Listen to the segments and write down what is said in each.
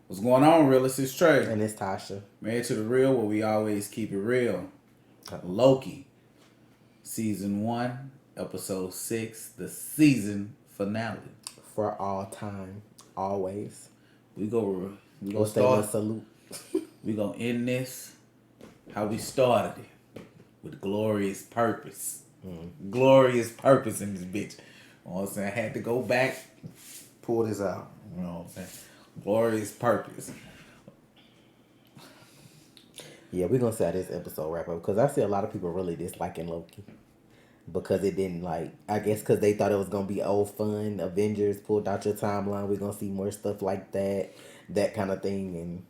What's going on, realists? It's Tre. And it's Tasha. Married to the Real, where we always keep it real. Loki, Season 1, Episode 6, the season finale. For all time, always. We go start. Salute. We gonna end this how we started it, with glorious purpose. Glorious purpose in this bitch. You know what I'm saying? I had to go back, pull this out. You know what I'm saying? Glorious purpose. Yeah, we're gonna see how this episode wrap up because I see a lot of people really disliking Loki because it didn't I guess because they thought it was gonna be old fun. Avengers pulled out your timeline. We're gonna see more stuff like that kind of thing. And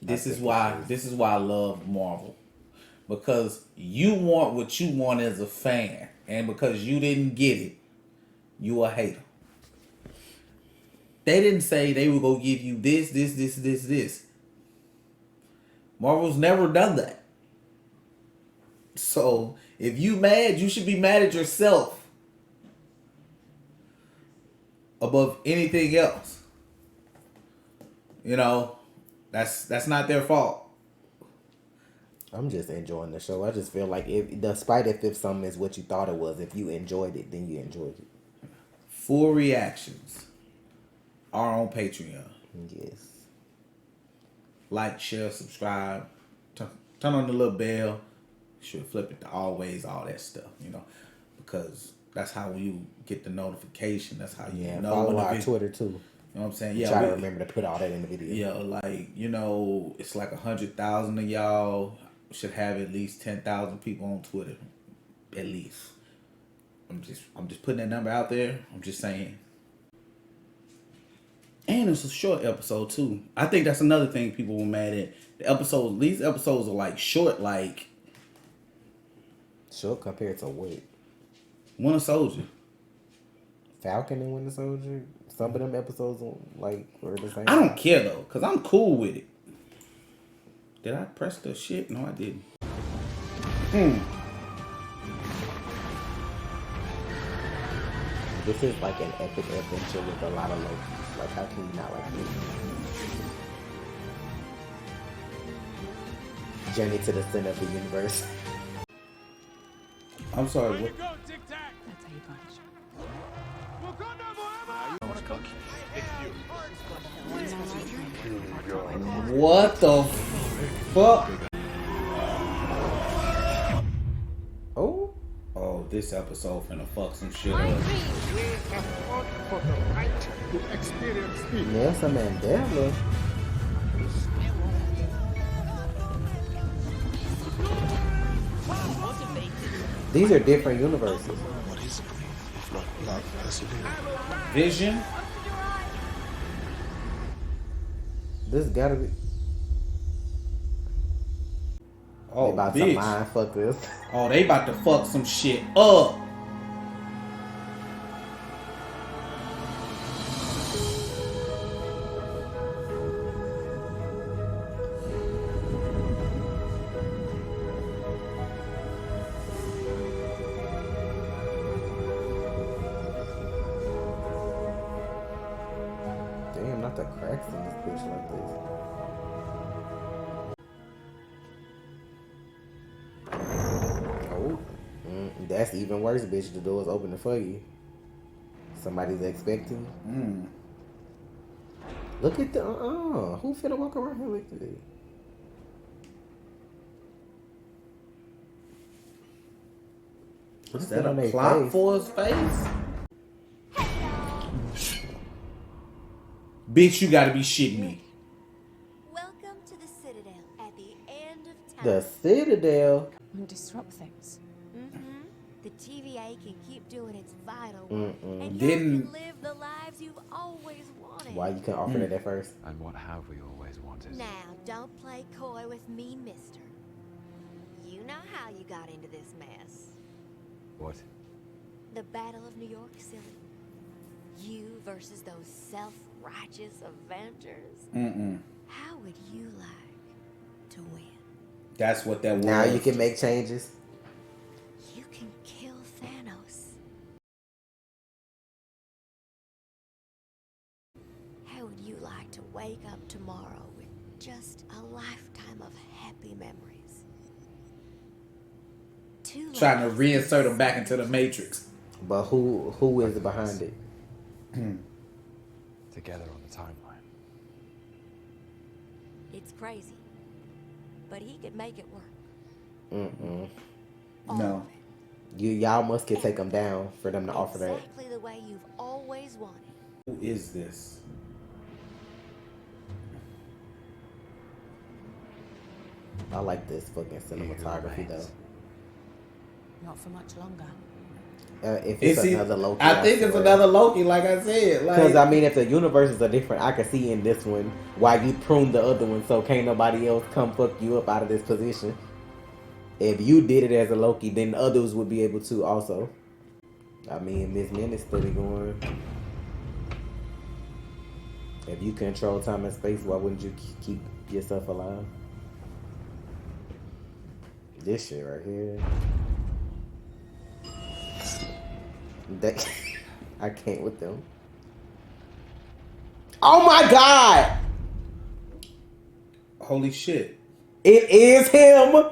this is why I love Marvel, because you want what you want as a fan, and because you didn't get it, you a hater. They didn't say they were gonna give you this. Marvel's never done that. So if you mad, you should be mad at yourself above anything else. You know, that's not their fault. I'm just enjoying the show. I just feel like despite if something is what you thought it was, if you enjoyed it, then you enjoyed it. Full reactions are on Patreon. Yes. Like, share, subscribe, turn on the little bell. Should flip it to always, all that stuff, because that's how you get the notification. That's how you know. Follow our Twitter too. You know what I'm saying? Yeah, try to remember to put all that in the video. Yeah, it's like 100,000 of y'all should have at least 10,000 people on Twitter, at least. I'm just putting that number out there. I'm just saying. And it's a short episode too. I think that's another thing people were mad at. These episodes are short, short compared to what? Winter Soldier. Falcon and Winter Soldier. Some of them episodes were the same. I don't care though, cause I'm cool with it. Did I press the shit? No, I didn't. This is like an epic adventure with a lot of Lokis. How can you not like this? Journey to the center of the universe. I'm sorry. What? That's how you punish. What the fuck? Oh, this episode finna fuck some shit up. Nelson Mandela. These are different universes. What is grief if not love persevering? Vision. This gotta be. Oh, they about bitch. to mind fuck this. Oh, they about to fuck some shit up. Damn, not the cracks in this bitch like this. That's even worse, bitch. The door's open for you. Somebody's expecting you. Look at the who finna walk around here like that? Is that a plot for his face? Bitch, you gotta be shitting me. Welcome to the Citadel at the end of time. The Citadel. And disrupt things. The TVA can keep doing its vital work, and you Didn't- can live the lives you've always wanted. Why you couldn't offer that at first? And what have we always wanted? Now, don't play coy with me, mister. You know how you got into this mess. What? The Battle of New York, silly. You versus those self-righteous Avengers. How would you like to win? That's what that was. Now you can make changes. You can kill Thanos. How would you like to wake up tomorrow with just a lifetime of happy memories. Two Trying to lives. reinsert them back into the Matrix. But who is behind it? Together on the timeline. It's crazy, but he could make it work. All Mm-mm. No. of it. Y'all must can take them down for them to offer that. Exactly the way you've always wanted. Who is this? I like this fucking cinematography though. Not for much longer. If it's another Loki, I think it's another Loki, like I said. Because Like, I mean, if the universes are different, I can see in this one why you pruned the other one, so can't nobody else come fuck you up out of this position. If you did it as a Loki, then others would be able to also. I mean, Miss Min is steady going. If you control time and space, why wouldn't you keep yourself alive? This shit right here. I can't with them. Oh my god! holy shit. It is him!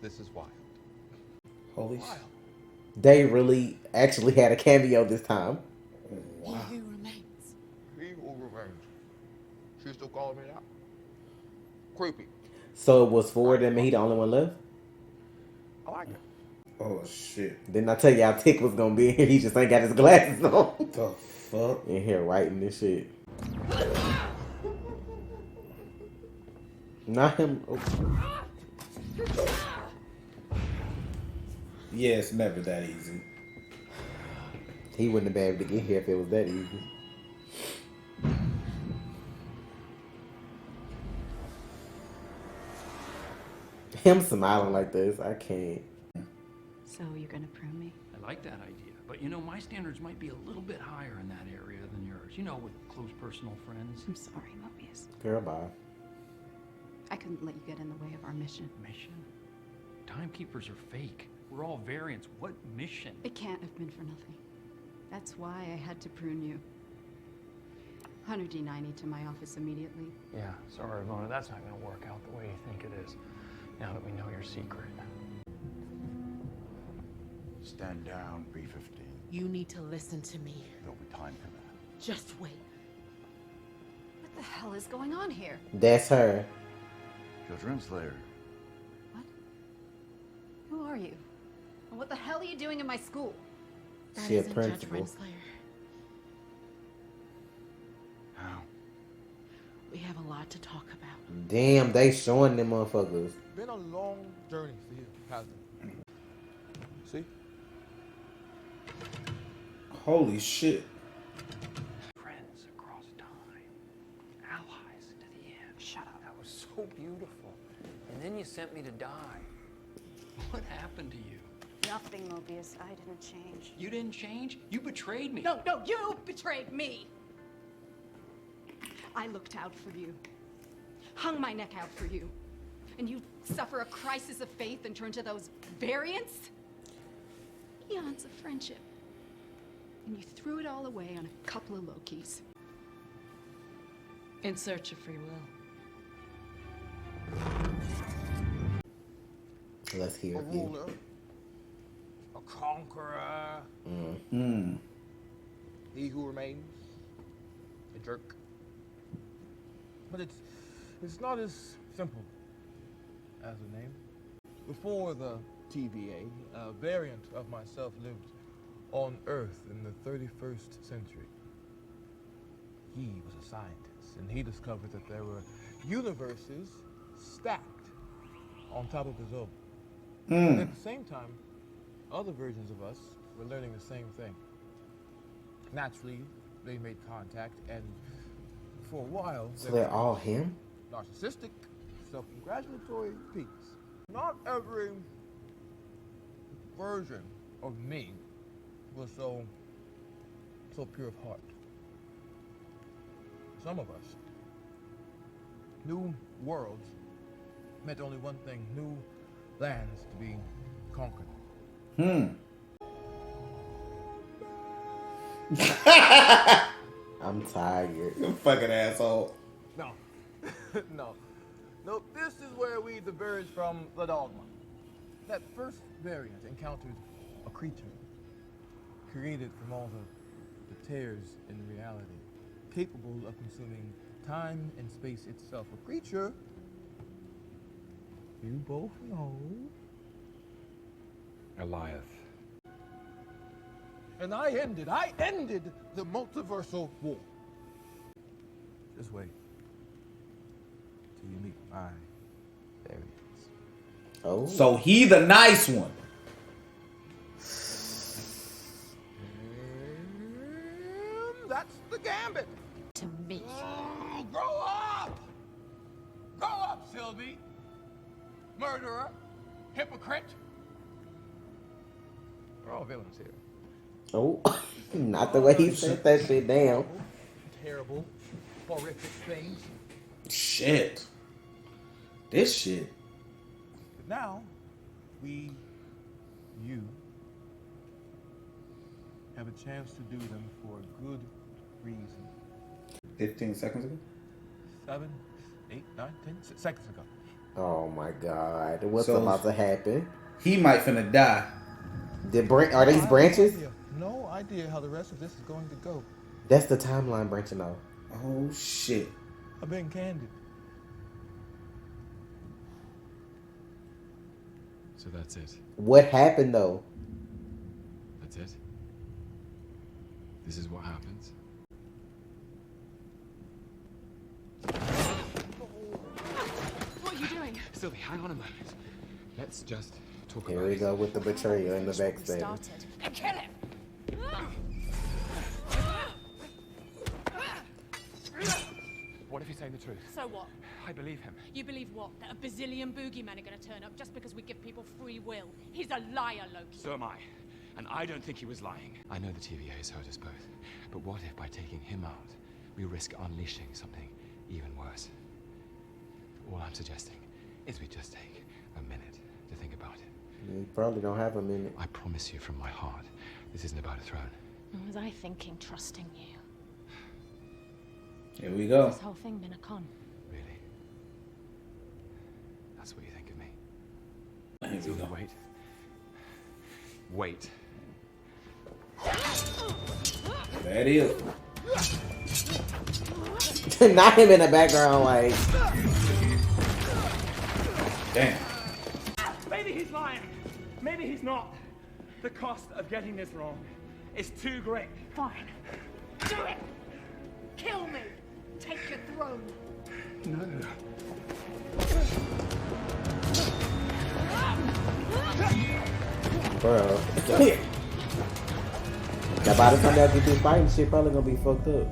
This is wild. Holy shit. They really actually had a cameo this time. He who remains. He who remains. She still calling me that? Creepy. So it was four of them and he the only one left? I like it. Oh shit. Didn't I tell y'all Tick was gonna be in here? He just ain't got his glasses on. The fuck? In here writing this shit. Not him. Oh. Yeah, it's never that easy. He wouldn't have been able to get here if it was that easy. Him smiling like this, I can't. So you're gonna prune me? I like that idea, but you know, my standards might be a little bit higher in that area than yours. You know, with close personal friends. I'm sorry, Mobius. Girl, bye. I couldn't let you get in the way of our mission. Mission? Timekeepers are fake. We're all variants. What mission? It can't have been for nothing. That's why I had to prune you. 100 D90 to my office immediately. Yeah, sorry, Mona. That's not going to work out the way you think it is. Now that we know your secret. Stand down, B-15. You need to listen to me. There'll be time for that. Just wait. What the hell is going on here? That's her. Judge Renslayer. What? Who are you? And what the hell are you doing in my school? That She a isn't Judge principal. Renslayer. How? We have a lot to talk about. Damn, they showing them motherfuckers. Been a long journey for you, hasn't it? See? Holy shit. Friends across time. Allies to the end. Shut up. That was so beautiful. And then you sent me to die. What happened to you? Nothing, Mobius. I didn't change. You didn't change? You betrayed me. No, you betrayed me! I looked out for you. Hung my neck out for you. And you suffer a crisis of faith and turn to those variants? Eons of friendship. And you threw it all away on a couple of Lokis. In search of free will. Let's hear A it. You. ruler. A conqueror. He who remains. A jerk. But it's not as simple as a name. Before the TVA, a variant of myself lived on Earth in the 31st century. He was a scientist, and he discovered that there were universes stacked on top of his own. And at the same time, other versions of us were learning the same thing. Naturally, they made contact, and for a while, So they they're were all him? narcissistic, self-congratulatory peaks. Not every version of me was so pure of heart. Some of us, new worlds meant only one thing: new lands to be conquered. I'm tired. You fucking asshole. No. No. No, this is where we diverge from the dogma. That first variant encountered a creature created from all the tears in reality, capable of consuming time and space itself. A creature you both know. Eliath. And I ended the multiversal war. Just wait till you meet my variants. Oh. So he the nice one. That's the gambit. To me. Oh, grow up! Grow up, Sylvie! Murderer, hypocrite. We're all villains here. Oh. Not the way he said that shit down. Terrible, horrific things. Shit. This shit. But now, you, have a chance to do them for a good reason. 15 seconds ago? 7, 8, 9, 10 seconds ago. Oh my God. What's So- about to happen? He might finna die. Are these branches? No idea how the rest of this is going to go. That's the timeline branching off. Oh shit. I've been candid. So that's it. What happened though? That's it. This is what happens. What are you doing? Sylvie, hang on a moment. Let's just talk Here about we it. go with the betrayal in the backstab. Started. Kill him! What if he's saying the truth? So what? I believe him. You believe what? That a bazillion boogeymen are going to turn up just because we give people free will? He's a liar, Loki. So am I. And I don't think he was lying. I know the TVA has hurt us both. But what if by taking him out, we risk unleashing something even worse? All I'm suggesting is we just take a minute to think about it. You probably don't have a minute. I promise you from my heart, this isn't about a throne. Was I thinking trusting you? Here we go. This whole thing been a con? Really? That's what you think of me? Here we Sylvie, go. wait. Wait. There it is. Not him in the background, like. Damn. Maybe he's lying. Maybe he's not. The cost of getting this wrong is too great. Fine. Do it! Kill me! Take your throne! No. Bro. Now by the time y'all get through fighting, shit probably gonna be fucked up.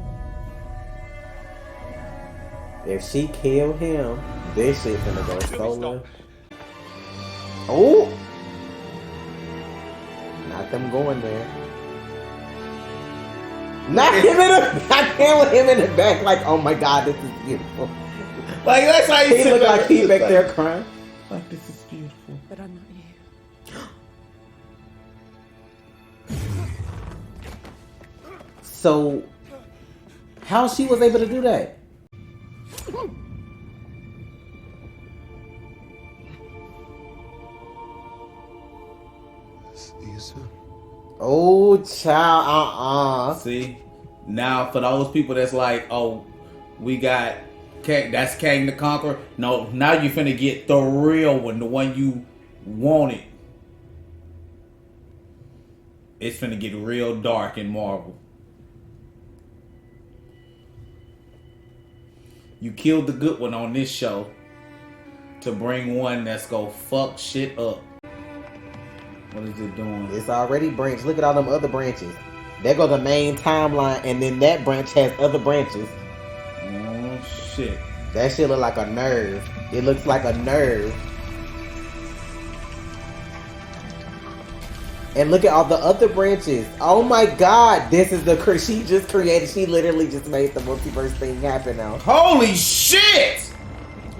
If she kill him, this shit gonna go solo. Oh! Not them going there. Not him in the back, with him in the back, like, oh my God, this is beautiful. Like, that's how He look like he back there crying. Like, this is beautiful. But I'm not you. So, how she was able to do that? See you soon. Oh, child, See? Now, for those people that's like, oh, we got Kang, that's Kang the Conqueror. No, now you finna get the real one, the one you wanted. It's finna get real dark in Marvel. You killed the good one on this show to bring one that's gonna fuck shit up. What is it doing? It's already branched. Look at all them other branches. There go the main timeline, and then that branch has other branches. Oh shit. That shit look like a nerve. It looks like a nerve. And look at all the other branches. Oh my God, this is the she just created. She literally just made the multiverse thing happen now. Holy shit!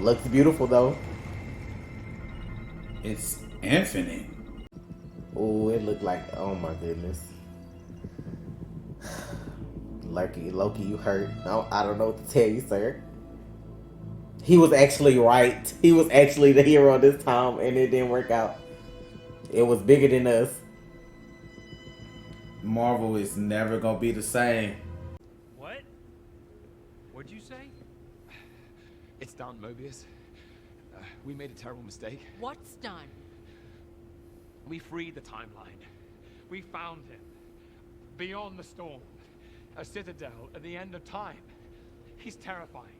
Looks beautiful though. It's infinite. Oh, it looked like, oh my goodness. Loki, you hurt. No, I don't know what to tell you, sir. He was actually right. He was actually the hero this time, and it didn't work out. It was bigger than us. Marvel is never gonna be the same. What? What'd you say? It's done, Mobius. We made a terrible mistake. What's done? We freed the timeline. We found him. Beyond the storm. A citadel at the end of time. He's terrifying.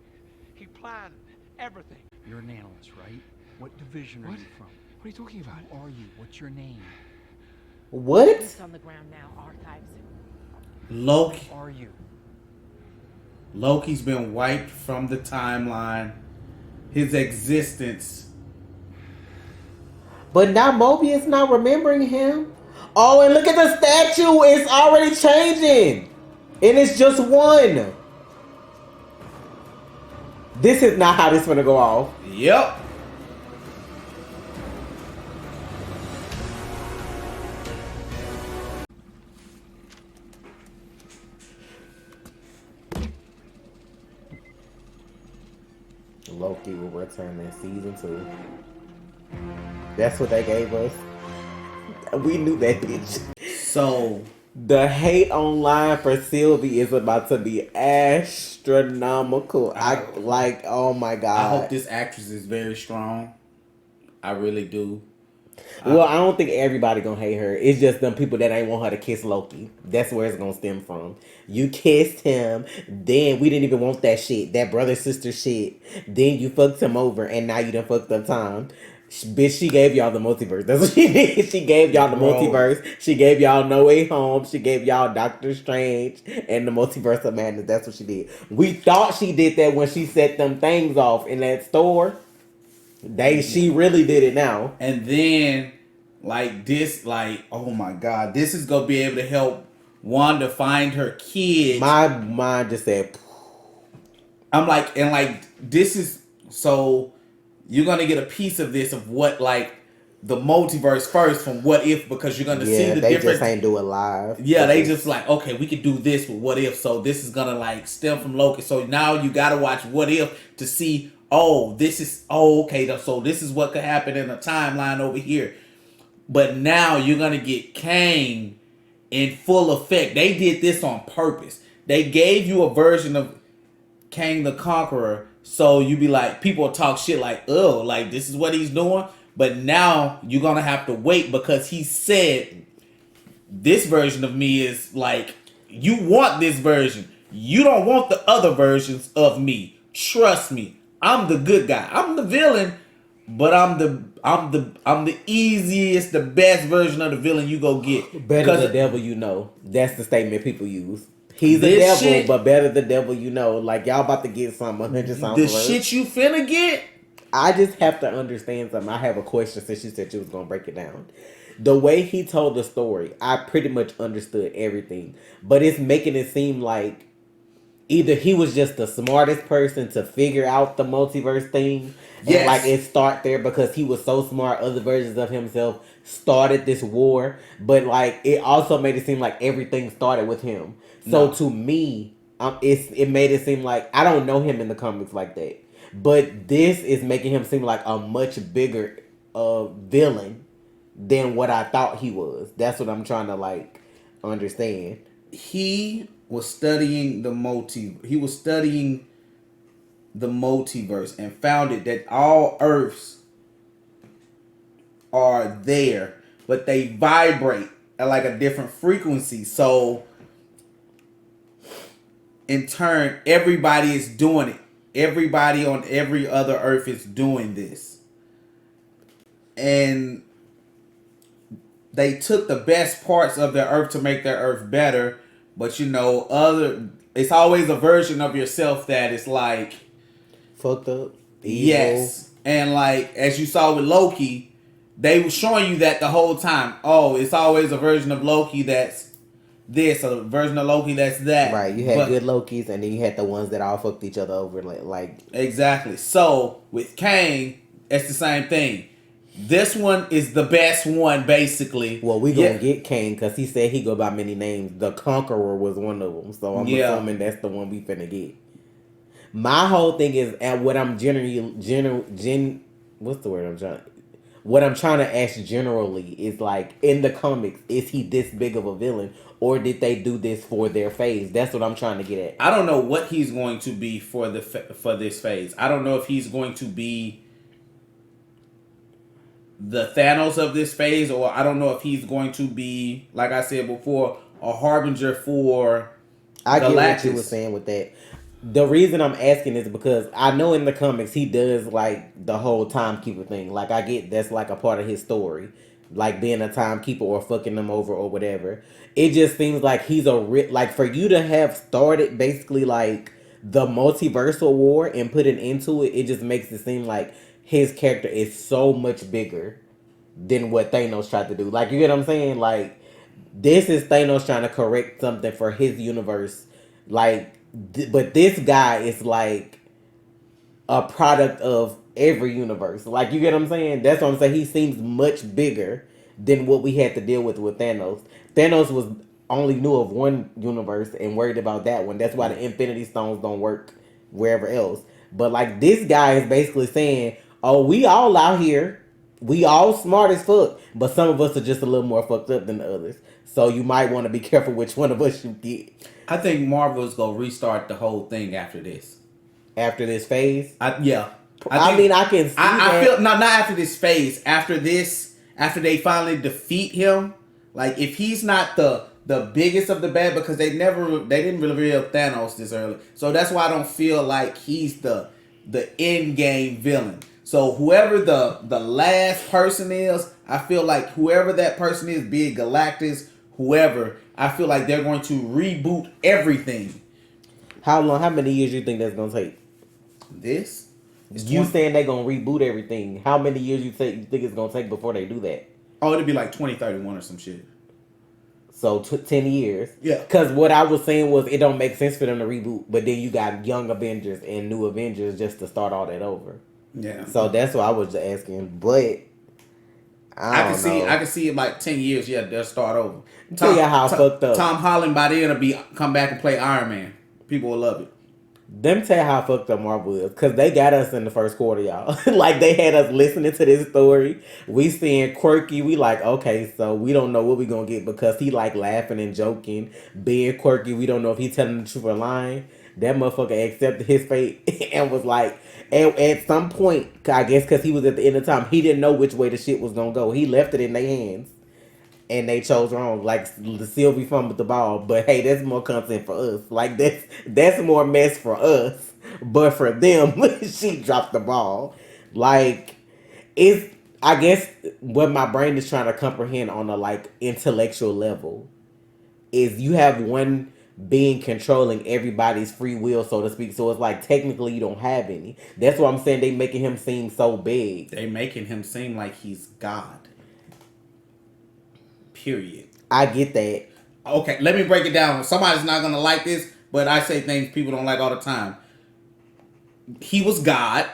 He planned everything. You're an analyst, right? What division are What? you from? What are you talking about? Who are you? What's your name? What? It's on the ground now, archives. Loki. Who are you? Loki's been wiped from the timeline. His existence. But now Mobius not remembering him. Oh, and look at the statue. It's already changing. And it's just one. This is not how this is going to go off. Yep. Loki will return in season 2. That's what they gave us. We knew that, bitch. So The hate online for Sylvie is about to be astronomical. Oh my god. I hope this actress is very strong. I really do. Well, I don't think everybody gonna hate her. It's just them people that ain't want her to kiss Loki. That's where it's gonna stem from. You kissed him, then we didn't even want that shit, that brother sister shit. Then you fucked him over, and now you done fucked up time. Bitch, she gave y'all the multiverse. That's what she did. She gave y'all the multiverse. She gave y'all No Way Home. She gave y'all Doctor Strange and the Multiverse of Madness. That's what she did. We thought she did that when she set them things off in that store. She really did it now. And then, oh my god, this is gonna be able to help Wanda find her kid. My mind just said, I'm like, this is so you're gonna get a piece of this of what the multiverse first from What If, because you're gonna see the they difference. just ain't do it live. Yeah, they just okay, we could do this with What If, so this is gonna stem from Loki. So now you gotta watch What If to see. So this is what could happen in a timeline over here. But now you're going to get Kang in full effect. They did this on purpose. They gave you a version of Kang the Conqueror. So you be people talk shit this is what he's doing. But now you're going to have to wait because he said, this version of me is you want this version. You don't want the other versions of me. Trust me. I'm the good guy. I'm the villain, but I'm the easiest, the best version of the villain you go get. Better the devil you know. That's the statement people use. He's the devil, but better the devil you know. Y'all about to get something 100 songs. The shit you finna get. I just have to understand something. I have a question since you said you was gonna break it down. The way he told the story, I pretty much understood everything, but it's making it seem like either he was just the smartest person to figure out the multiverse thing. Yes. And it start there because he was so smart, other versions of himself started this war. But it also made it seem like everything started with him. So to me, it made it seem like I don't know him in the comics like that. But this is making him seem like a much bigger villain than what I thought he was. That's what I'm trying to understand. He was studying the multiverse and found it that all Earths are there, but they vibrate at a different frequency. So in turn, everybody is doing it. Everybody on every other Earth is doing this. And they took the best parts of their Earth to make their Earth better. But it's always a version of yourself that is fucked up. Evil. Yes. And as you saw with Loki, they were showing you that the whole time. Oh, it's always a version of Loki that's this, a version of Loki that's that. Right. You had good Lokis, and then you had the ones that all fucked each other over. Exactly. So with Kang, it's the same thing. This one is the best one, basically. Well, we gonna get Kang because he said he go by many names. The Conqueror was one of them, so I'm assuming that's the one we finna get. My whole thing is, and what I'm what's the word I'm trying? What I'm trying to ask generally is like in the comics, is he this big of a villain, or did they do this for their phase? That's what I'm trying to get at. I don't know what he's going to be for this phase. I don't know if he's going to be the Thanos of this phase, or I don't know if he's going to be, like I said before, a harbinger for I get Galactus. what you were saying with that. The reason I'm asking is because I know in the comics he does like the whole timekeeper thing. Like I get that's like a part of his story, like being a timekeeper or fucking them over or whatever. It just seems like he's like for you to have started basically like the multiversal war and put it into it. It just makes it seem like his character is so much bigger than what Thanos tried to do. Like you get what I'm saying? Like this is Thanos trying to correct something for his universe, like. But this guy is like a product of every universe. Like, you get what I'm saying? That's what I'm saying. He seems much bigger than what we had to deal with Thanos. Thanos was only knew of one universe and worried about that one. That's why the Infinity Stones don't work wherever else. But like this guy is basically saying, oh, we all out here. We all smart as fuck. But some of us are just a little more fucked up than the others. So you might want to be careful which one of us you get. I think Marvel's gonna restart the whole thing after this. After this phase? I can see that. I feel not after this phase. After they finally defeat him. Like if he's not the biggest of the bad, because they didn't reveal Thanos this early. So that's why I don't feel like he's the end game villain. So whoever the last person is, I feel like whoever that person is, be it Galactus, whoever, I feel like they're going to reboot everything. How many years do you think that's gonna take? This? You saying they're gonna reboot everything. How many years you think it's gonna take before they do that? Oh, it'll be like 2031 or some shit. So 10 years. Yeah. Because what I was saying was it don't make sense for them to reboot, but then you got Young Avengers and New Avengers just to start all that over. Yeah. So that's what I was asking, but I can see in like 10 years, yeah, they'll start over. Tell you how fucked up. Tom Holland by then will come back and play Iron Man. People will love it. Them tell you how fucked up Marvel is, because they got us in the first quarter, y'all. Like, they had us listening to this story. We seeing Quirky. We like, okay, so we don't know what we gonna get, because he like laughing and joking. Being Quirky, we don't know if he telling the truth or lying. That motherfucker accepted his fate and was like, at some point, I guess because he was at the end of time, he didn't know which way the shit was gonna go. He left it in their hands. And they chose wrong. Like, Sylvie fumbled the ball. But hey, that's more content for us. Like, that's more mess for us. But for them, she dropped the ball. Like, I guess what my brain is trying to comprehend on a, like, intellectual level is you have one being controlling everybody's free will, so to speak. So it's like, technically, you don't have any. That's why I'm saying they making him seem so big. They making him seem like he's God. Period. I get that. Okay, let me break it down. Somebody's not gonna like this, but I say things people don't like all the time. He was God.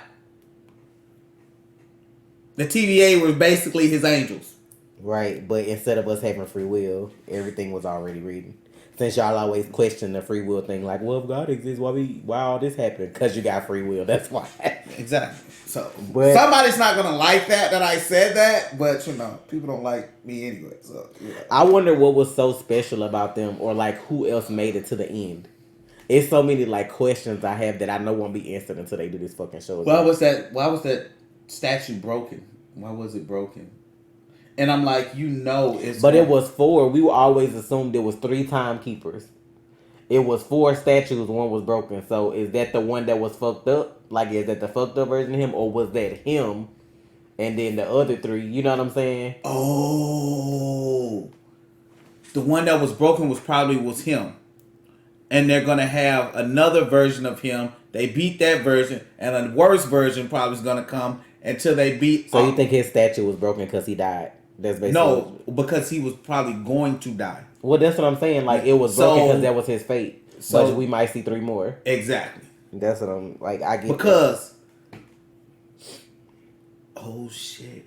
The TVA was basically his angels. Right, but instead of us having free will, everything was already written. Since y'all always question the free will thing, like, well, if God exists, why all this happened? Because you got free will. That's why. Exactly. So somebody's not gonna like that I said that, but people don't like me anyway. So I wonder what was so special about them, or like who else made it to the end. It's so many like questions I have that I know won't be answered until they do this fucking show. Why was that statue broken? Why was it broken? And I'm like, it's... But it was 4. We always assumed it was 3 timekeepers. It was 4 statues, 1 was broken. So is that the one that was fucked up? Like, is that the fucked up version of him? Or was that him and then the other 3? You know what I'm saying? Oh. The one that was broken was him. And they're going to have another version of him. They beat that version. And a worse version probably is going to come until they beat... So you think his statue was broken because he died? That's basically... No, because he was probably going to die. Well, that's what I'm saying. Like, it was broken because that was his fate. So but we might see 3 more. Exactly. That's what I'm... Like, I get because... That. Oh, shit.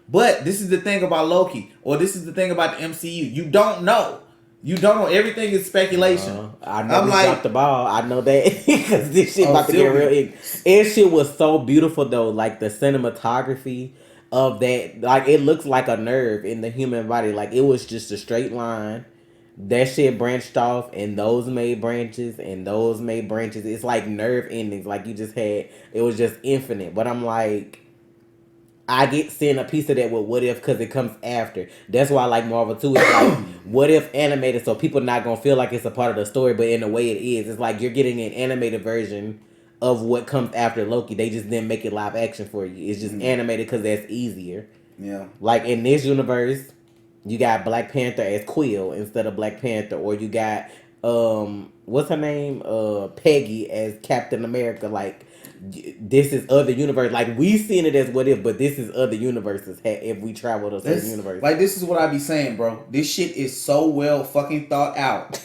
But this is the thing about Loki, or this is the thing about the MCU. You don't know. You don't know. Everything is speculation. I know we dropped the ball. I know that because this shit about to get Sylvie. real. And shit was so beautiful though. Like the cinematography of that, like it looks like a nerve in the human body. Like it was just a straight line. That shit branched off, and those made branches, and those made branches. It's like nerve endings. Like you just had. It was just infinite. But I'm like, I get seeing a piece of that with What If because it comes after. That's why I like Marvel too. It's like What If animated, so people not gonna feel like it's a part of the story, but in a way it is. It's like you're getting an animated version of what comes after Loki. They just didn't make it live action for you. It's just animated because that's easier. Yeah. Like in this universe, you got Black Panther as Quill instead of Black Panther, or you got what's her name? Peggy as Captain America. Like this is other universe. Like we seen it as What If, but this is other universes. If we travel to certain universe, like this is what I be saying, bro. This shit is so well fucking thought out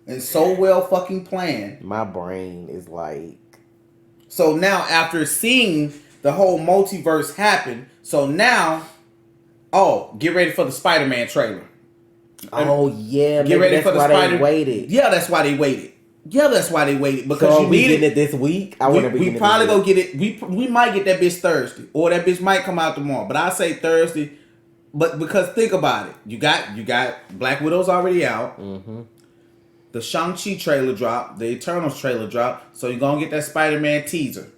and so well fucking planned. My brain is like. So now after seeing the whole multiverse happen, so now, get ready for the Spider-Man trailer. Oh yeah, get ready for the Spider. Waited. Yeah, that's why they waited. Yeah, that's why they waited because so you we need getting it this week. I want to be. We probably gonna get it. We might get that bitch Thursday, or that bitch might come out tomorrow. But I say Thursday. But because think about it, you got Black Widow's already out. Mm-hmm. The Shang-Chi trailer dropped. The Eternals trailer dropped. So you're gonna get that Spider-Man teaser.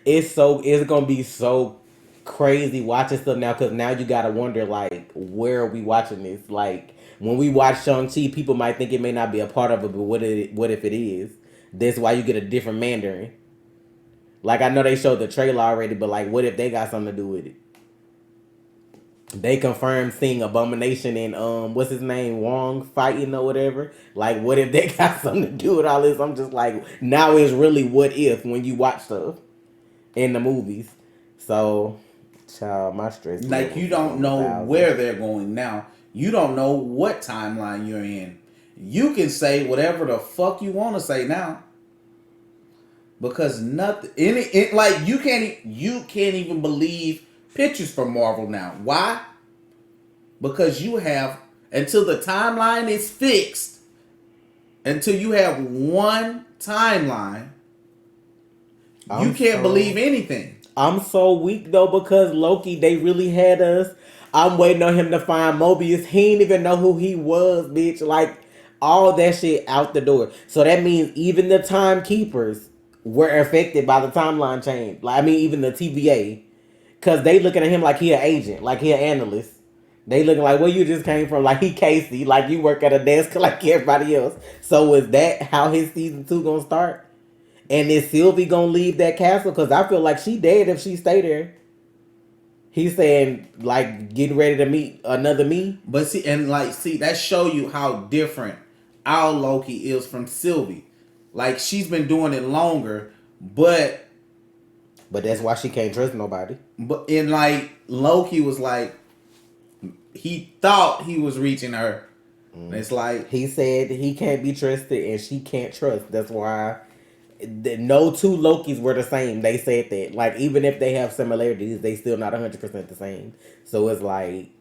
It's gonna be so crazy watching stuff now because now you gotta wonder like where are we watching this? Like when we watch Shang-Chi, people might think it may not be a part of it, but what if it is? That's why you get a different Mandarin. Like I know they showed the trailer already, but like what if they got something to do with it? They confirmed seeing Abomination and what's his name, Wong fighting or whatever. Like what if they got something to do with all this? I'm just like now it's really what if when you watch stuff in the movies. So child, my stress. Like you don't know where they're going now. You don't know what timeline you're in. You can say whatever the fuck you want to say now. Because nothing like you can't even believe pictures from Marvel now. Why? Because you have until the timeline is fixed, until you have one timeline, you can't believe anything. I'm so weak though because Loki, they really had us. I'm waiting on him to find Mobius. He didn't even know who he was, bitch. Like all that shit out the door. So that means even the timekeepers were affected by the timeline change. Like I mean, even the TVA, because they looking at him like he an agent, like he an analyst. They looking like where you just came from, like he Casey, like you work at a desk like everybody else. So is that how his season 2 gonna start? And is Sylvie gonna leave that castle? Because I feel like she dead if she stay there. He's saying like getting ready to meet another me. But see, that show you how different our Loki is from Sylvie. Like she's been doing it longer, but that's why she can't trust nobody. But in like Loki was like he thought he was reaching her. It's like he said he can't be trusted and she can't trust. That's why no two Lokis were the same. They said that. Like even if they have similarities, they still not 100% the same. So it's like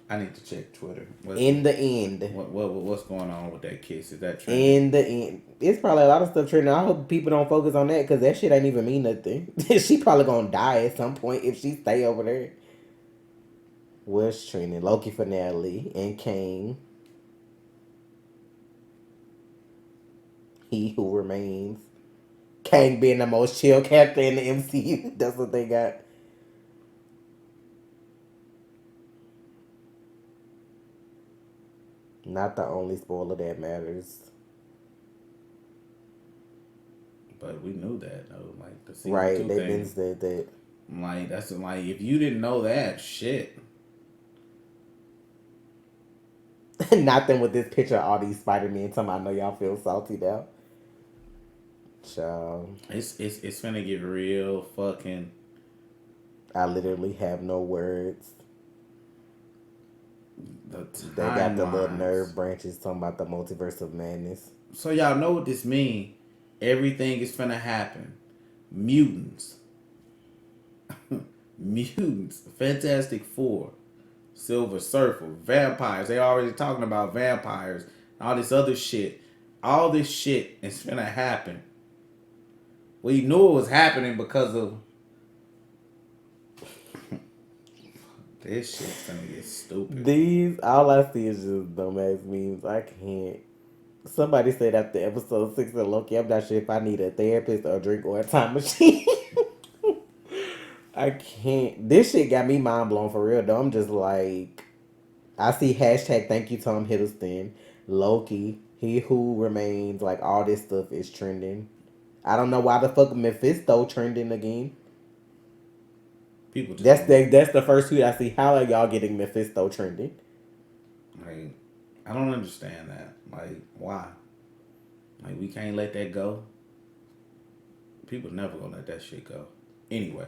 I need to check Twitter. In the end, what's going on with that kiss? Is that trending? In the end, it's probably a lot of stuff trending. I hope people don't focus on that because that shit ain't even mean nothing. She probably gonna die at some point if she stay over there. What's trending? Loki finale and Kang. He Who Remains. Kang being the most chill character in the MCU. That's what they got. Not the only spoiler that matters. But we knew that though. Like the season right, 2 they thing. been said that. Like that's like if you didn't know that shit. Nothing with this picture of all these Spider-Men. I know y'all feel salty now. Child. It's finna get real fucking. I literally have no words. They got the little nerve branches talking about the multiverse of madness. So y'all know what this mean. Everything is finna happen. Mutants. mutants, Fantastic Four, Silver Surfer, vampires. They already talking about vampires, all this other shit. All this shit is gonna happen. We knew it was happening because of this shit's gonna get stupid. All I see is just dumbass memes. I can't. Somebody said after episode 6 of Loki, I'm not sure if I need a therapist or a drink or a time machine. I can't. This shit got me mind blown for real, though. I'm just like, I see hashtag thank you Tom Hiddleston, Loki, He Who Remains, like all this stuff is trending. I don't know why the fuck Mephisto trending again. People just That's the first tweet I see. How are y'all getting Mephisto trending? like, I don't understand that. Like, why? Like, we can't let that go. People never gonna let that shit go. Anyway,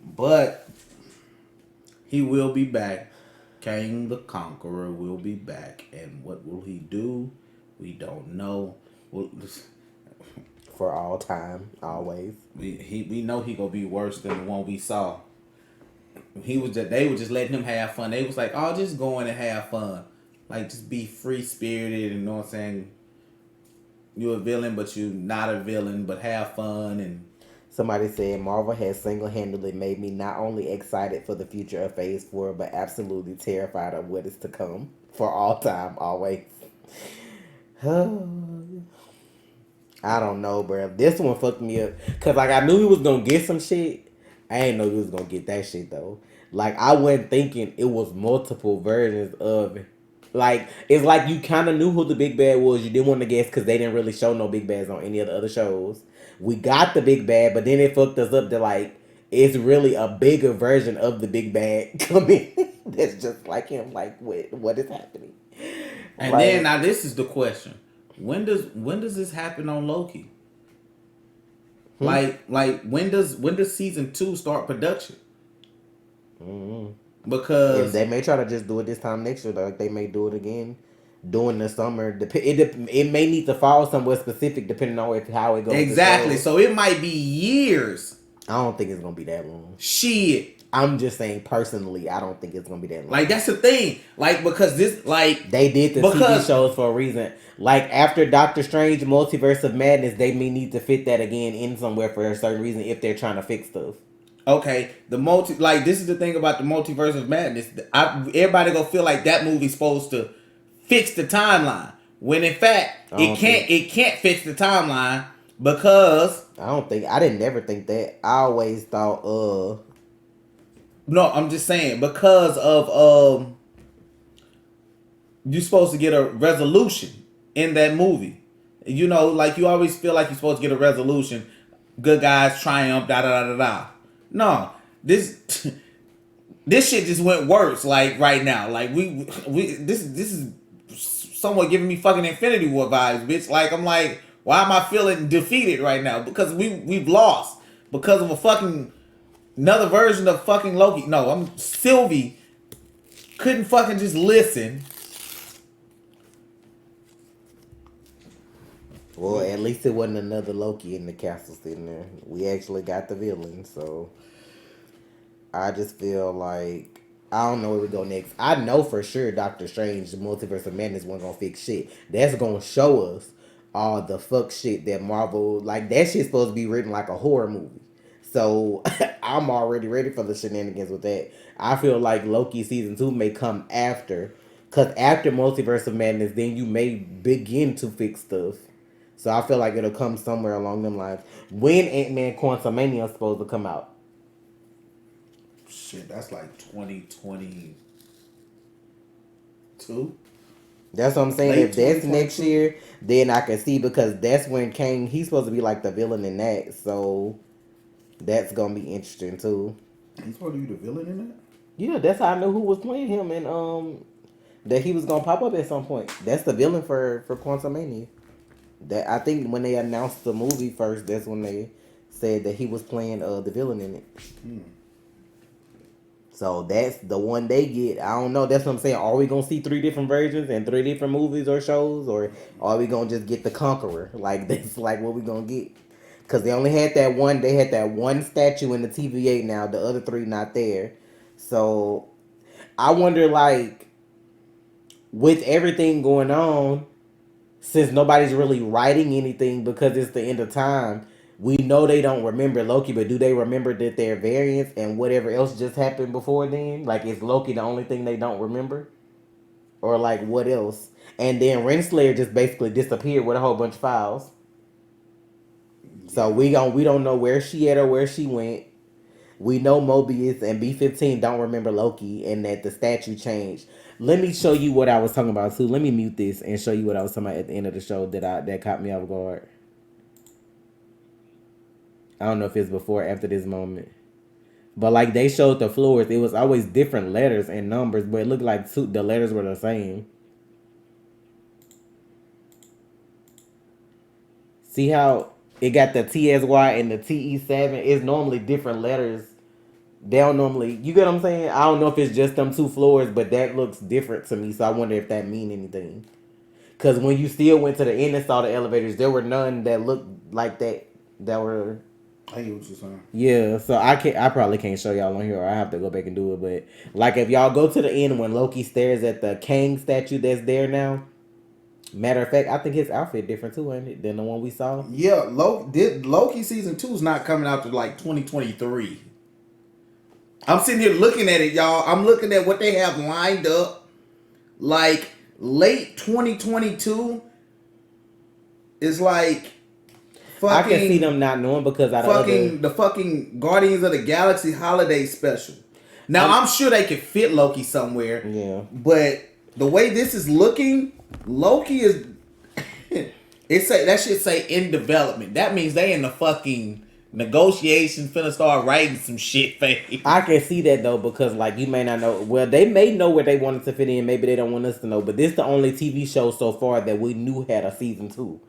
but he will be back. Kang the Conqueror will be back, and what will he do? We don't know. Well, For all time, always. we know he gonna be worse than the one we saw. They were just letting him have fun. They was like, oh, just go in and have fun. Like, just be free spirited, and you know what I'm saying? You're a villain, but you're not a villain, but have fun. And Somebody said Marvel has single-handedly made me not only excited for the future of Phase 4, but absolutely terrified of what is to come. For all time, always. I don't know, bro. This one fucked me up. Because, like, I knew he was going to get some shit. I didn't know he was going to get that shit, though. Like, I wasn't thinking it was multiple versions of it. Like, it's like you kind of knew who the big bad was. You didn't want to guess because they didn't really show no big bads on any of the other shows. We got the big bad, but then it fucked us up to, like, it's really a bigger version of the big bad coming. That's just like him. Like, what is happening? And Like, then, now this is the question. When does this happen on Loki? Like when does season 2 start production? Because and they may try to just do it this time next year. Like they may do it again during the summer. It may need to fall somewhere specific depending on how it goes. exactly. So it might be years. I don't think it's gonna be that long. Shit. I'm just saying personally, I don't think it's gonna be that long. Like that's the thing. Like because this like they did the TV shows for a reason. Like after Doctor Strange Multiverse of Madness, they may need to fit that again in somewhere for a certain reason if they're trying to fix stuff. Okay, this is the thing about the Multiverse of Madness. Everybody gonna feel like that movie's supposed to fix the timeline when in fact it can't fix the timeline because I didn't never think that. I always thought no, I'm just saying because of you're supposed to get a resolution in that movie. You know, like you always feel like you're supposed to get a resolution. Good guys triumph, da da da da da. No, this shit just went worse. Like right now, like this is somewhat giving me fucking Infinity War vibes, bitch. Like I'm like, why am I feeling defeated right now? Because we've lost because of a fucking another version of fucking Loki. No, Sylvie couldn't fucking just listen. well, at least it wasn't another Loki in the castle sitting there. We actually got the villain, so I just feel like I don't know where we go next. I know for sure Doctor Strange, the Multiverse of Madness, wasn't gonna fix shit. That's gonna show us all the fuck shit that Marvel, like that shit's supposed to be written like a horror movie. So I'm already ready for the shenanigans with that. I feel like Loki season 2 may come after, cause after Multiverse of Madness, then you may begin to fix stuff. So I feel like it'll come somewhere along them lines. When Ant-Man Quantumania is supposed to come out? Shit, that's like 2022. That's what I'm saying. Late If that's 2022. next year, then I can see because that's when Kang, he's supposed to be like the villain in that. So that's gonna be interesting too. He's supposed to be the villain in that? Yeah, that's how I knew who was playing him and that he was gonna pop up at some point. That's the villain for Quantumania. That I think when they announced the movie first, that's when they said that he was playing the villain in it. So that's the one they get. I don't know. That's what I'm saying. Are we gonna see 3 different versions and 3 different movies or shows, or are we gonna just get the Conqueror? Like that's like what we gonna get? Because they only had that one. They had that one statue in the TVA now. The other three not there. So I wonder, like, with everything going on, since nobody's really writing anything because it's the end of time, we know they don't remember Loki, but do they remember that they're variants and whatever else just happened before then? Like, is Loki the only thing they don't remember? Or, like, what else? And then Renslayer just basically disappeared with a whole bunch of files. So we don't know where she at or where she went. We know Mobius and B-15 don't remember Loki and that the statue changed. Let me show you what I was talking about too. Let me mute this and show you what I was talking about at the end of the show that caught me off guard. I don't know if it's before or after this moment. But like they showed the floors, it was always different letters and numbers, but it looked like the letters were the same. See how it got the TSY and the TE7? It's normally different letters. They don't normally, you get what I'm saying? I don't know if it's just them two floors, but that looks different to me. So I wonder if that mean anything. Because when you still went to the end and saw the elevators, there were none that looked like that. That were. I hear what you're saying. Yeah, so I probably can't show y'all on here, or I have to go back and do it. But like, if y'all go to the end when Loki stares at the Kang statue that's there now. Matter of fact, I think his outfit different too, ain't it, than the one we saw? Yeah, Loki season 2 is not coming out to like 2023. I'm sitting here looking at it, y'all. I'm looking at what they have lined up. Like late 2022 is like fucking. I can see them not knowing because out of the fucking Guardians of the Galaxy holiday special. Now I'm sure they could fit Loki somewhere. Yeah. But the way this is looking, Loki is. That should say in development. That means they in the fucking negotiations finna start writing some shit, fake. I can see that though because like you may not know. Well, they may know where they wanted to fit in. Maybe they don't want us to know. But this is the only TV show so far that we knew had a season 2.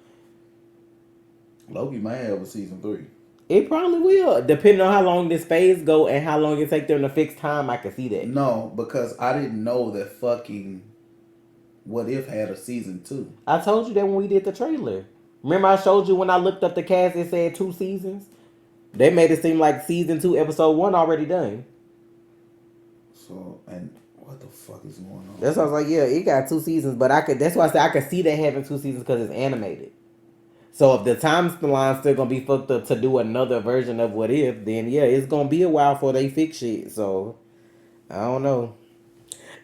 Loki might have a season 3. It probably will, depending on how long this phase go and how long it take them to fix time. I can see that. No, because I didn't know that fucking What If had a season 2. I told you that when we did the trailer. Remember I showed you when I looked up the cast, it said 2 seasons. They made it seem like season 2, episode 1 already done. So, and what the fuck is going on? That's why I was like, yeah, it got 2 seasons, but that's why I said I could see that having 2 seasons because it's animated. So if the timeline's still gonna be fucked up to do another version of What If, then yeah, it's gonna be a while before they fix shit. So I don't know.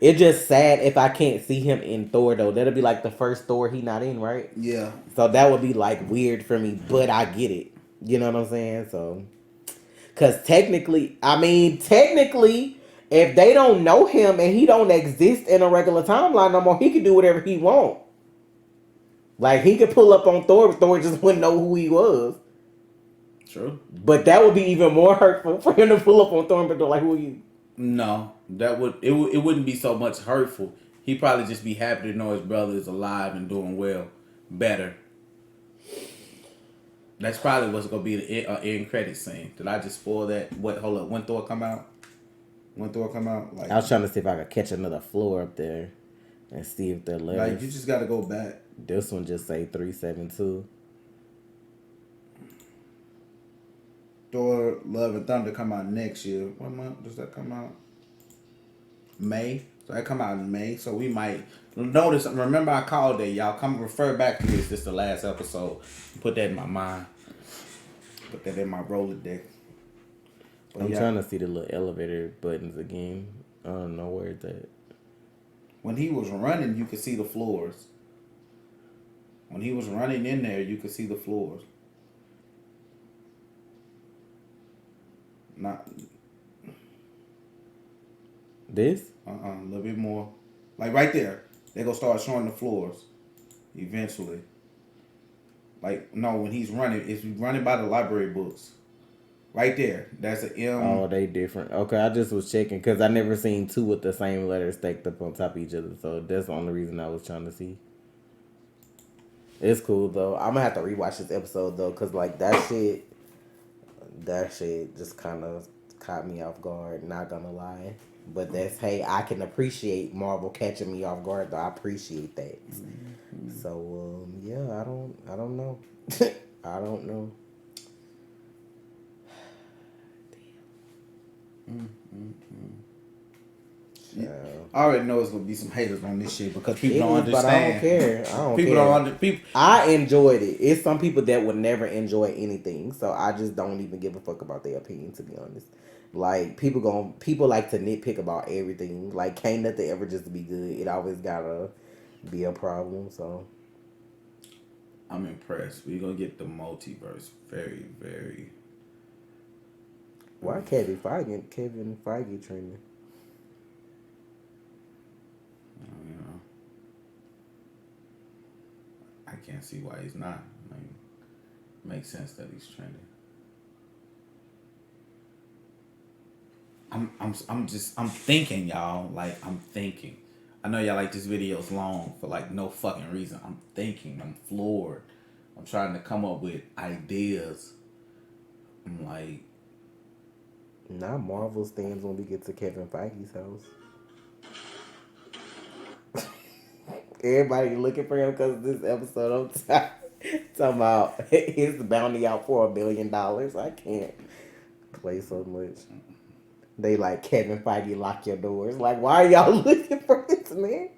It's just sad if I can't see him in Thor though. That'll be like the first Thor he not in, right? Yeah. So that would be like weird for me, but I get it. You know what I'm saying? So, cause technically, if they don't know him and he don't exist in a regular timeline no more, he can do whatever he want. Like he could pull up on Thor, Thor just wouldn't know who he was. True. But that would be even more hurtful for him to pull up on Thor and be like, who are you? No, it wouldn't be so much hurtful. He'd probably just be happy to know his brother is alive and doing well, better. That's probably what's gonna be the end credit scene. Did I just spoil that? Hold up. When Thor come out? Like I was trying to see if I could catch another floor up there and see if they're letters. Like you just gotta go back. This one just say 372. Thor: Love and Thunder come out next year. What month does that come out? May. So that come out in May. So we might notice. Remember, I called that. Y'all come refer back to this. This is the last episode. Put that in my mind. Put that in my Rolodex. But I'm trying to see the little elevator buttons again. I don't know where it's at. When he was running, you could see the floors. When he was running in there, you could see the floors. Not this? a little bit more. Like right there. They're gonna start showing the floors. Eventually. Like, no, when he's running, it's running by the library books. Right there. That's an M. Oh, they different. Okay, I just was checking because I never seen 2 with the same letters stacked up on top of each other. So that's the only reason I was trying to see. It's cool though. I'm gonna have to rewatch this episode though, cause like that shit just kind of caught me off guard. Not gonna lie, but that's I can appreciate Marvel catching me off guard though. I appreciate that. Mm-hmm. So yeah, I don't know. I don't know. I already know it's gonna be some haters on this shit because people It don't is, but I don't understand. care. I don't People care. don't under people. I enjoyed it. It's some people that would never enjoy anything, so I just don't even give a fuck about their opinion, to be honest. Like people like to nitpick about everything. Like can't nothing ever just be good. It always gotta be a problem. So I'm impressed. We're gonna get the multiverse very, very. why Kevin Feige trending? You know, I can't see why he's not. I mean, makes sense that he's trending. I'm thinking, y'all. Like, I'm thinking. I know y'all like this video's long for like no fucking reason. I'm thinking. I'm floored. I'm trying to come up with ideas. I'm like, Not Marvel stands when we get to Kevin Feige's house. Everybody looking for him because of this episode. I'm talking about his bounty out for $1 billion. I can't play so much. They like Kevin Feige lock your doors. Like, why are y'all looking for this man?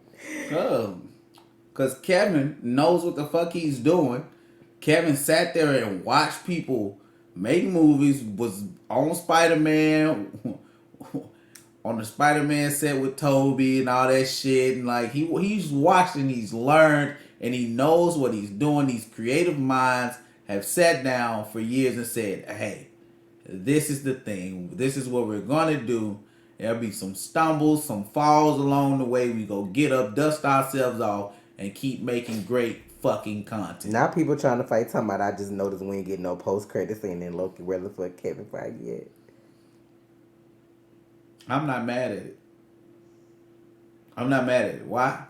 Cause Kevin knows what the fuck he's doing. Kevin sat there and watched people make movies. Was on Spider-Man, on the Spider-Man set with Toby and all that shit. And like he's watched and he's learned and he knows what he's doing. These creative minds have sat down for years and said, "Hey, this is the thing. This is what we're gonna do. There'll be some stumbles, some falls along the way. We go get up, dust ourselves off, and keep making great fucking content." Now people trying to fight talking about I just noticed we ain't getting no post credit scene in Loki. Where the fuck Kevin Feige at? I'm not mad at it. I'm not mad at it. Why?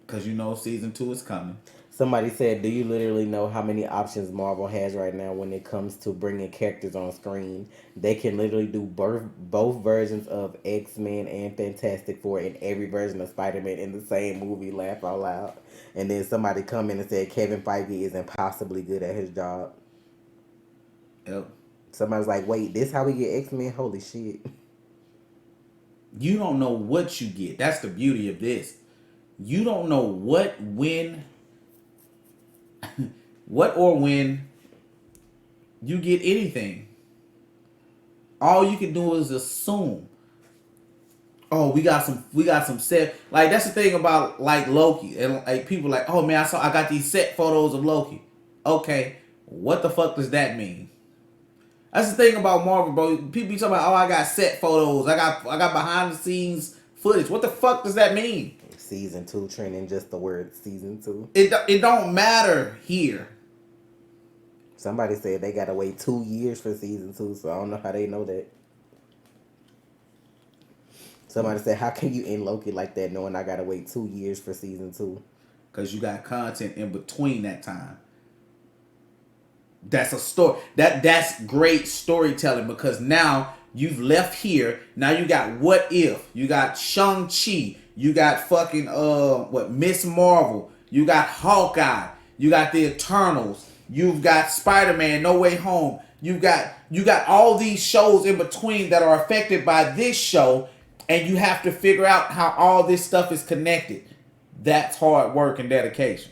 Because you know season 2 is coming. Somebody said, do you literally know how many options Marvel has right now when it comes to bringing characters on screen? They can literally do both versions of X-Men and Fantastic Four in every version of Spider-Man in the same movie. Laugh out loud. And then somebody come in and said Kevin Feige is impossibly good at his job. Yep. Somebody's like, wait, this how we get X-Men? Holy shit. You don't know what you get. That's the beauty of this. You don't know what or when you get anything. All you can do is assume. Oh, we got some set. Like that's the thing about like Loki and like people like, oh man, I got these set photos of Loki. Okay, what the fuck does that mean? That's the thing about Marvel, bro. People be talking about, oh, I got set photos. I got behind the scenes footage. What the fuck does that mean? Season 2 trending, just the word season 2. It don't matter here. Somebody said they gotta wait 2 years for season 2, so I don't know how they know that. Somebody said, how can you end Loki like that knowing I gotta wait 2 years for season 2? Because you got content in between that time. That's a story. That's great storytelling because now you've left here. Now you got What If. You got Shang-Chi. You got fucking Miss Marvel. You got Hawkeye. You got the Eternals. You've got Spider-Man No Way Home. You got all these shows in between that are affected by this show, and you have to figure out how all this stuff is connected. That's hard work and dedication.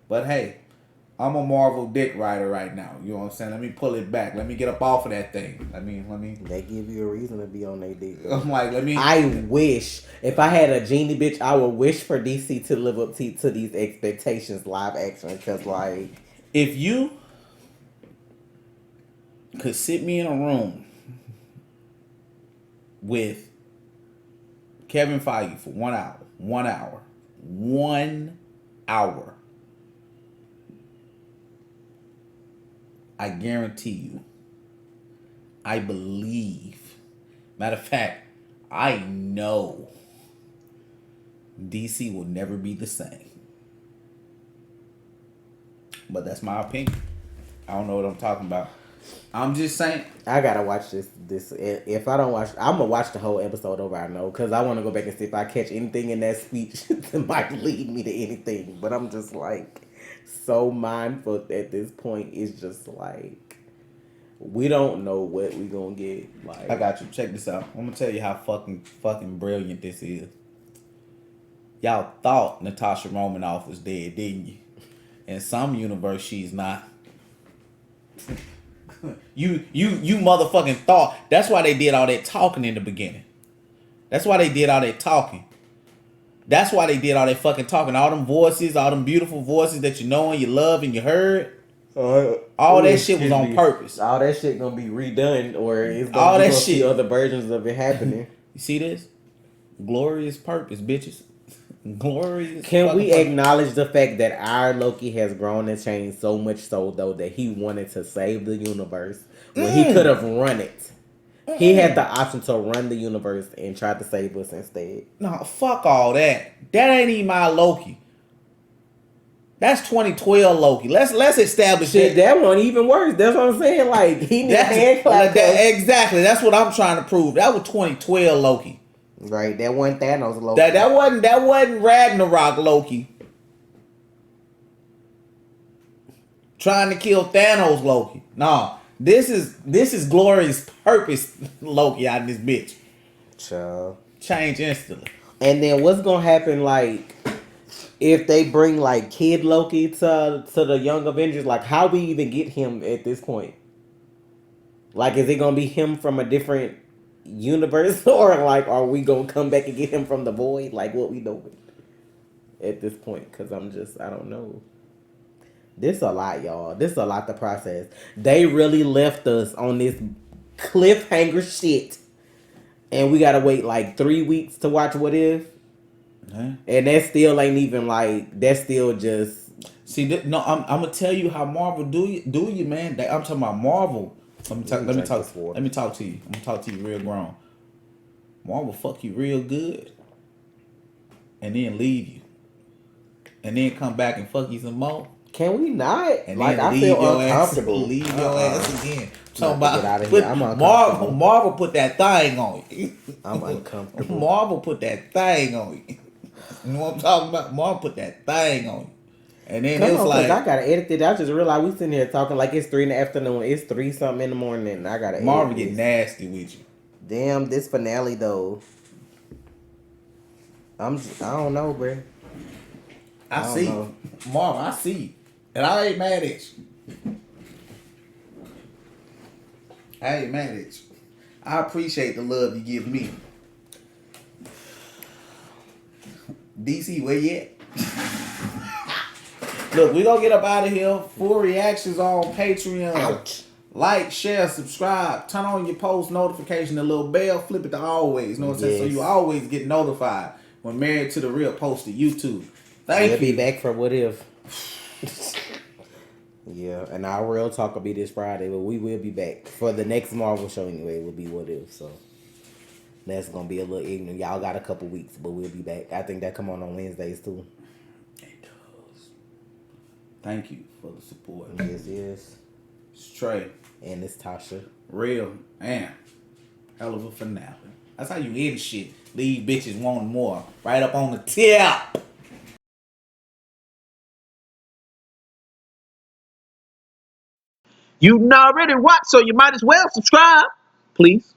But hey, I'm a Marvel dick rider right now. You know what I'm saying? Let me pull it back. Let me get up off of that thing. Let me. They give you a reason to be on their dick. I'm like, let me. I wish, if I had a genie, bitch, I would wish for DC to live up to these expectations live action. Because, like, if you could sit me in a room with Kevin Feige for 1 hour, 1 hour, I guarantee you, I believe, matter of fact, I know DC will never be the same. But that's my opinion. I don't know what I'm talking about. I'm just saying. I gotta watch this. If I don't watch, I'm gonna watch the whole episode over. I know, because I want to go back and see if I catch anything in that speech that might lead me to anything. But I'm just like so mindful at this point. It's just like We don't know what we gonna get. Like, I got you. Check this out. I'm gonna tell you how fucking brilliant this is. Y'all thought Natasha Romanoff was dead, didn't you? In some universe, she's not. you motherfucking thought. That's why they did all that talking in the beginning. That's why they did all that talking. That's why they did all that fucking talking. All them voices, all them beautiful voices that you know and you love and you heard. All that shit was on purpose. All that shit gonna be redone, or it's All gonna, that gonna shit. see other versions of it happening. You see this? Glorious purpose, bitches. Glorious. Can we purpose. acknowledge the fact that our Loki has grown and changed so much so though that he wanted to save the universe when he could have run it? He had the option to run the universe and try to save us instead. No, fuck all that. That ain't even my Loki. That's 2012 Loki. Let's establish Shit, that one even worse. That's what I'm saying. Like, he need hand clap. Exactly. That's what I'm trying to prove. That was 2012 Loki. Right. That wasn't Thanos Loki. That wasn't Ragnarok Loki. Trying to kill Thanos Loki. No. This is glorious purpose Loki out of this bitch. Child. Change instantly. And then what's gonna happen, like, if they bring like Kid Loki to the Young Avengers? Like, how we even get him at this point? Like, is it gonna be him from a different universe, or like, are we gonna come back and get him from the void? Like, what we doing at this point? Because I don't know. This a lot, y'all. This a lot to process. They really left us on this cliffhanger shit, and we gotta wait like 3 weeks to watch What If. Huh? And that still ain't even like, that's still just. See, no, I'm gonna tell you how Marvel do you, man. I'm talking about Marvel. Let me talk to you. I'm gonna talk to you real grown. Marvel fuck you real good, and then leave you, and then come back and fuck you some more. Can we not? And like, then I feel uncomfortable. Leave your ass again. Talking about Marvel put that thing on you. I'm uncomfortable. Marvel put that thing on you. You know what I'm talking about? Marvel put that thing on you. And then it's like, I gotta edit it. I just realized we sitting here talking like it's 3 in the afternoon. It's 3 something in the morning, and I gotta Marvel edit get nasty with you. Damn, this finale though. I don't know, bro. I see you. Marvel, I see you. And I ain't mad at you. I ain't mad at you. I appreciate the love you give me. DC, where you at? Look, we gonna get up out of here. Full reactions on Patreon. Ouch. Like, share, subscribe. Turn on your post notification, the little bell, flip it to always. You know what I'm saying? So you always get notified when Married to the Real post to YouTube. Thank you. We'll be back for What If. Yeah, and our real talk will be this Friday, but we will be back for the next Marvel show anyway. It will be What If, so that's gonna be a little ignorant. Y'all got a couple weeks, but we'll be back. I think that come on Wednesdays too. It does. Thank you for the support. Yes. It's Trey. And it's Tasha. Real and hell of a finale. That's how you end shit. Leave bitches wanting more. Right up on the tip. You already watched, so you might as well subscribe, please.